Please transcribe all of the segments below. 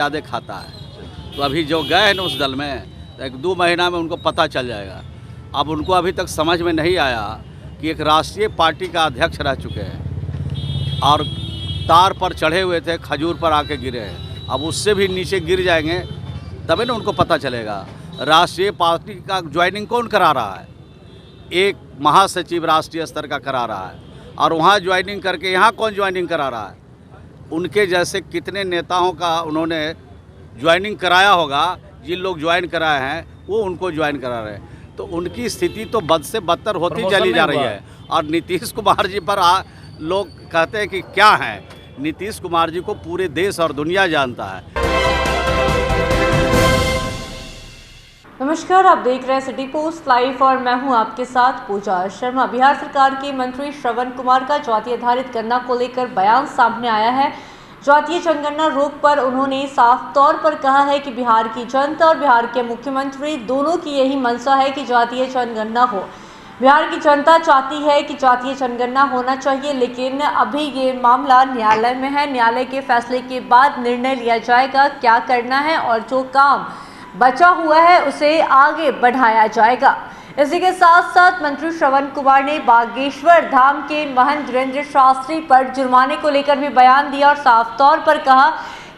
ज़्यादा खाता है। तो अभी जो गए हैं ना उस दल में, तो 1-2 महीना में उनको पता चल जाएगा। अब उनको अभी तक समझ में नहीं आया कि एक राष्ट्रीय पार्टी का अध्यक्ष रह चुके हैं और तार पर चढ़े हुए थे, खजूर पर आके गिरे हैं। अब उससे भी नीचे गिर जाएंगे तभी ना उनको पता चलेगा। राष्ट्रीय पार्टी का ज्वाइनिंग कौन करा रहा है? एक महासचिव राष्ट्रीय स्तर का करा रहा है, और वहाँ ज्वाइनिंग करके यहाँ कौन ज्वाइनिंग करा रहा है? उनके जैसे कितने नेताओं का उन्होंने ज्वाइनिंग कराया होगा। जिन लोग ज्वाइन कराए हैं वो उनको ज्वाइन करा रहे हैं। तो उनकी स्थिति तो बद से बदतर होती चली जा रही है। और नीतीश कुमार जी पर लोग कहते हैं कि क्या हैं। नीतीश कुमार जी को पूरे देश और दुनिया जानता है। नमस्कार, आप देख रहे हैं सिटी पोस्ट लाइव और मैं हूं आपके साथ पूजा शर्मा। बिहार सरकार के मंत्री श्रवण कुमार का जाति आधारित गणना को लेकर बयान सामने आया है। जातीय जनगणना रोक पर उन्होंने साफ तौर पर कहा है कि बिहार की जनता और बिहार के मुख्यमंत्री दोनों की यही मंशा है कि जातीय जनगणना हो। बिहार की जनता चाहती है कि जातीय जनगणना होना चाहिए, लेकिन अभी ये मामला न्यायालय में है। न्यायालय के फैसले के बाद निर्णय लिया जाएगा क्या करना है, और जो काम बचा हुआ है उसे आगे बढ़ाया जाएगा। इसी के साथ साथ मंत्री श्रवण कुमार ने बागेश्वर धाम के महंत धीरेन्द्र शास्त्री पर जुर्माने को लेकर भी बयान दिया और साफ तौर पर कहा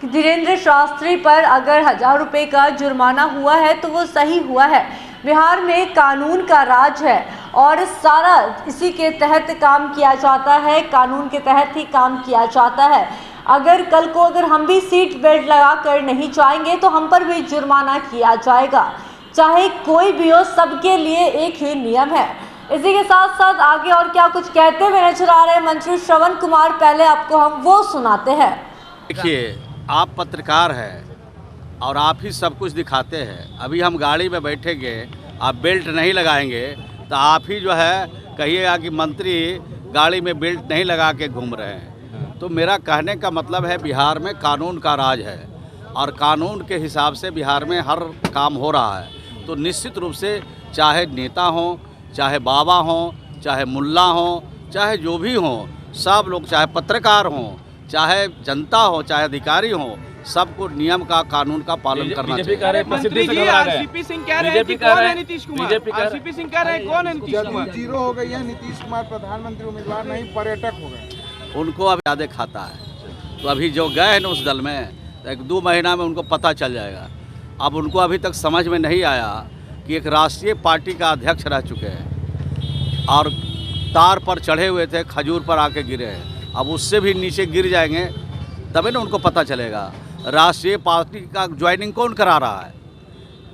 कि धीरेन्द्र शास्त्री पर अगर 1000 रुपये का जुर्माना हुआ है तो वो सही हुआ है। बिहार में कानून का राज है और सारा इसी के तहत काम किया जाता है, कानून के तहत ही काम किया जाता है। अगर कल को अगर हम भी सीट बेल्ट लगा कर नहीं जाएंगे तो हम पर भी जुर्माना किया जाएगा, चाहे कोई भी हो, सबके लिए एक ही नियम है। इसी के साथ साथ आगे और क्या कुछ कहते हुए नजर आ रहे हैं मंत्री श्रवण कुमार, पहले आपको हम वो सुनाते हैं। देखिए, आप पत्रकार हैं और आप ही सब कुछ दिखाते हैं। अभी हम गाड़ी में बैठेंगे, आप बेल्ट नहीं लगाएंगे तो आप ही जो है कहिएगा कि मंत्री गाड़ी में बेल्ट नहीं लगा के घूम रहे हैं। तो मेरा कहने का मतलब है बिहार में कानून का राज है और कानून के हिसाब से बिहार में हर काम हो रहा है। तो निश्चित रूप से चाहे नेता हों, चाहे बाबा हों, चाहे मुल्ला हों, चाहे जो भी हों, सब लोग, चाहे पत्रकार हों, चाहे जनता हो, चाहे अधिकारी हों, सबको नियम का, कानून का पालन करना चाहिए। मंत्री जी आरसीपी सिंह कह रहे हैं कि कौन है नीतीश कुमार? आरसीपी सिंह कह रहे हैं कौन है नीतीश कुमार? जीरो हो गई है। नीतीश कुमार प्रधानमंत्री उम्मीदवार नहीं, पर्यटक हो गए। उनको अब ज़्यादा खाता है। तो अभी जो गए हैं ना उस दल में, तो 1-2 महीना में उनको पता चल जाएगा। अब उनको अभी तक समझ में नहीं आया कि एक राष्ट्रीय पार्टी का अध्यक्ष रह चुके हैं और तार पर चढ़े हुए थे, खजूर पर आके गिरे हैं। अब उससे भी नीचे गिर जाएंगे तभी ना उनको पता चलेगा। राष्ट्रीय पार्टी का ज्वाइनिंग कौन करा रहा है?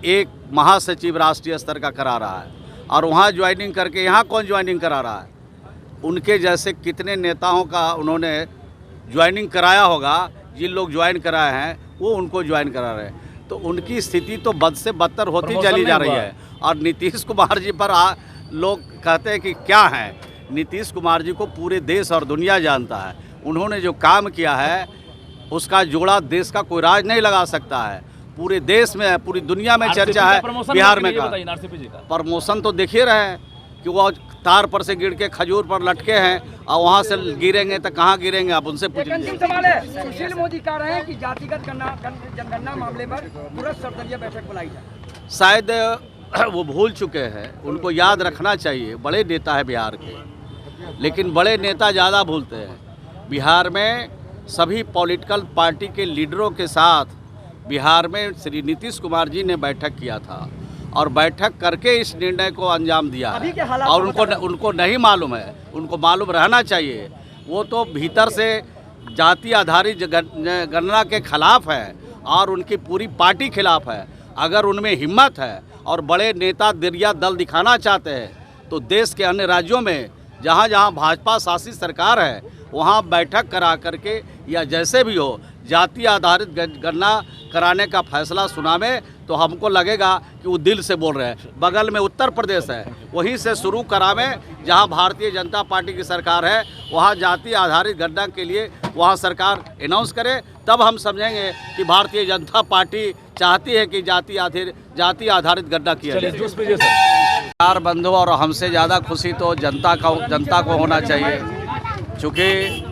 एक महासचिव राष्ट्रीय स्तर का करा रहा है, और वहाँ ज्वाइनिंग करके यहाँ कौन ज्वाइनिंग करा रहा है? उनके जैसे कितने नेताओं का उन्होंने ज्वाइनिंग कराया होगा। जिन लोग ज्वाइन कराए हैं वो उनको ज्वाइन करा रहे हैं। तो उनकी स्थिति तो बद से बदतर होती चली जा रही है। और नीतीश कुमार जी पर लोग कहते हैं कि क्या हैं। नीतीश कुमार जी को पूरे देश और दुनिया जानता है। उन्होंने जो काम किया है उसका जोड़ा देश का कोई राज नहीं लगा सकता है। पूरे देश में, पूरी दुनिया में चर्चा है बिहार में का। प्रमोशन तो देख ही रहे हैं कि वो तार पर से गिर के खजूर पर लटके हैं और वहाँ से गिरेंगे तो कहाँ गिरेंगे, आप उनसे पूछ लीजिए। सवाल है, सुशील मोदी कह रहे हैं कि जातिगत जनगणना मामले पर तुरंत सर्वदलीय बैठक बुलाई जाए। शायद वो भूल चुके हैं, उनको याद रखना चाहिए। बड़े नेता है बिहार के, लेकिन बड़े नेता ज़्यादा भूलते हैं। बिहार में सभी पॉलिटिकल पार्टी के लीडरों के साथ बिहार में श्री नीतीश कुमार जी ने बैठक किया था और बैठक करके इस निर्णय को अंजाम दिया है। और उनको नहीं मालूम है, उनको मालूम रहना चाहिए। वो तो भीतर से जाति आधारित गणना के खिलाफ है और उनकी पूरी पार्टी खिलाफ है। अगर उनमें हिम्मत है और बड़े नेता दिरिया दल दिखाना चाहते हैं तो देश के अन्य राज्यों में जहाँ जहाँ भाजपा शासित सरकार है वहाँ बैठक करा करके या जैसे भी हो जाति आधारित गणना कराने का फैसला सुनावे तो हमको लगेगा कि वो दिल से बोल रहे हैं। बगल में उत्तर प्रदेश है, वहीं से शुरू करावें जहां भारतीय जनता पार्टी की सरकार है। वहां जाति आधारित गणना के लिए वहां सरकार अनाउंस करे, तब हम समझेंगे कि भारतीय जनता पार्टी चाहती है कि जाति आधारित गणना किया जाए। सरकार बंधु और हमसे ज़्यादा खुशी तो जनता को होना चाहिए। चूँकि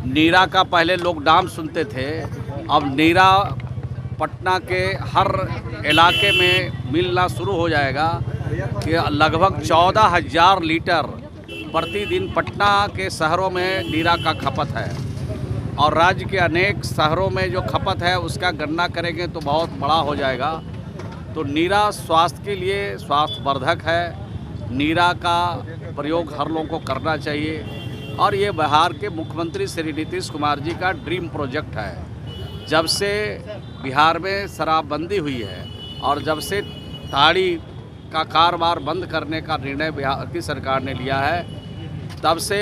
नीरा का पहले लोग नाम सुनते थे, अब नीरा पटना के हर इलाके में मिलना शुरू हो जाएगा कि लगभग 14,000 लीटर प्रतिदिन पटना के शहरों में नीरा का खपत है और राज्य के अनेक शहरों में जो खपत है उसका गणना करेंगे तो बहुत बड़ा हो जाएगा। तो नीरा स्वास्थ्य के लिए स्वास्थ्यवर्धक है। नीरा का प्रयोग हर लोगों को करना चाहिए और ये बिहार के मुख्यमंत्री श्री नीतीश कुमार जी का ड्रीम प्रोजेक्ट है। जब से बिहार में शराबबंदी हुई है और जब से ताड़ी का कारोबार बंद करने का निर्णय बिहार की सरकार ने लिया है, तब से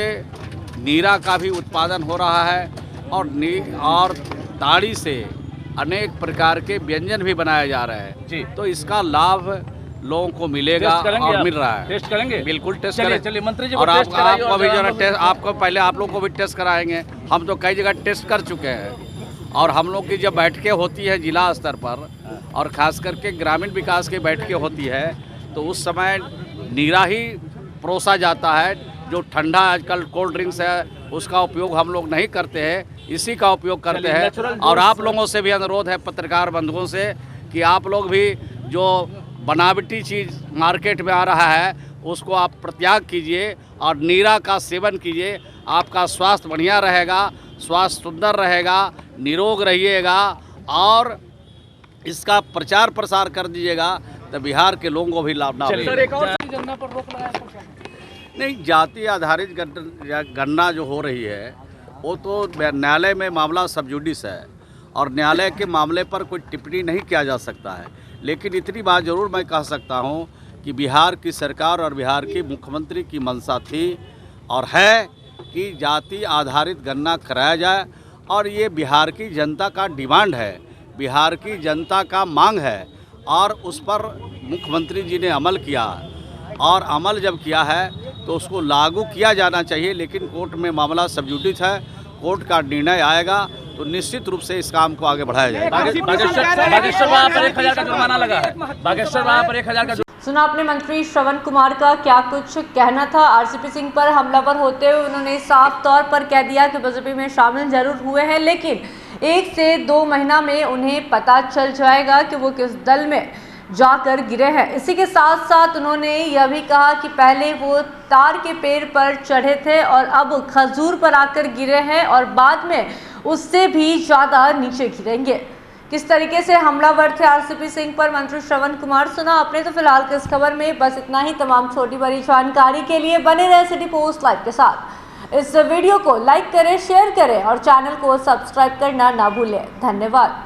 नीरा का भी उत्पादन हो रहा है और ताड़ी से अनेक प्रकार के व्यंजन भी बनाए जा रहे हैं जी। तो इसका लाभ लोगों को मिलेगा और मिल रहा है। टेस्ट करेंगे? बिल्कुल टेस्ट करेंगे। चलिए मंत्री जी और आपको भी जरा टेस्ट, आप आपको पहले आप लोग को भी टेस्ट कराएंगे। हम तो कई जगह टेस्ट कर चुके हैं और हम लोग की जब बैठकें होती है जिला स्तर पर और ख़ास करके ग्रामीण विकास की बैठकें होती है तो उस समय नीरा ही परोसा जाता है। जो ठंडा आजकल कोल्ड ड्रिंक्स है उसका उपयोग हम लोग नहीं करते हैं, इसी का उपयोग करते हैं। और आप लोगों से भी अनुरोध है, पत्रकार बंधुओं से, कि आप लोग भी जो बनावटी चीज़ मार्केट में आ रहा है उसको आप परित्याग कीजिए और नीरा का सेवन कीजिए। आपका स्वास्थ्य बढ़िया रहेगा, स्वास्थ्य सुंदर रहेगा, निरोग रहिएगा और इसका प्रचार प्रसार कर दीजिएगा तो बिहार के लोगों को भी लाभ ना होगा। नहीं, जाति आधारित गणना जो हो रही है वो तो न्यायालय में मामला सब जुडिस है और न्यायालय के मामले पर कोई टिप्पणी नहीं किया जा सकता है। लेकिन इतनी बात ज़रूर मैं कह सकता हूँ कि बिहार की सरकार और बिहार की मुख्यमंत्री की मंशा थी और है कि जाति आधारित गणना कराया जाए और ये बिहार की जनता का डिमांड है, बिहार की जनता का मांग है और उस पर मुख्यमंत्री जी ने अमल किया और अमल जब किया है तो उसको लागू किया जाना चाहिए। लेकिन कोर्ट में मामला सब जुडिस है, कोर्ट का निर्णय आएगा तो निश्चित रूप से इस काम को आगे बढ़ाया जाएगा। बागेश्वर वहाँ पर 1,000 का जुर्माना लगा है। बागेश्वर वहाँ पर 1,000 का सुना आपने मंत्री श्रवण कुमार का क्या कुछ कहना था। आरसीपी सिंह पर हमलावर होते हुए उन्होंने साफ तौर पर कह दिया कि बीजेपी में शामिल जरूर हुए हैं लेकिन 1 से 2 महीना में उन्हें पता चल जाएगा कि वो किस दल में जाकर गिरे हैं। इसी के साथ साथ उन्होंने यह भी कहा कि पहले वो तार के पेड़ पर चढ़े थे और अब खजूर पर आकर गिरे हैं और बाद में उससे भी ज़्यादा नीचे गिरेंगे। किस तरीके से हमलावर थे आरसीपी सिंह पर मंत्री श्रवण कुमार, सुना आपने। तो फिलहाल की इस खबर में बस इतना ही। तमाम छोटी बड़ी जानकारी के लिए बने रहे सिटी पोस्ट लाइव के साथ। इस वीडियो को लाइक करें, शेयर करें और चैनल को सब्सक्राइब करना ना भूलें। धन्यवाद।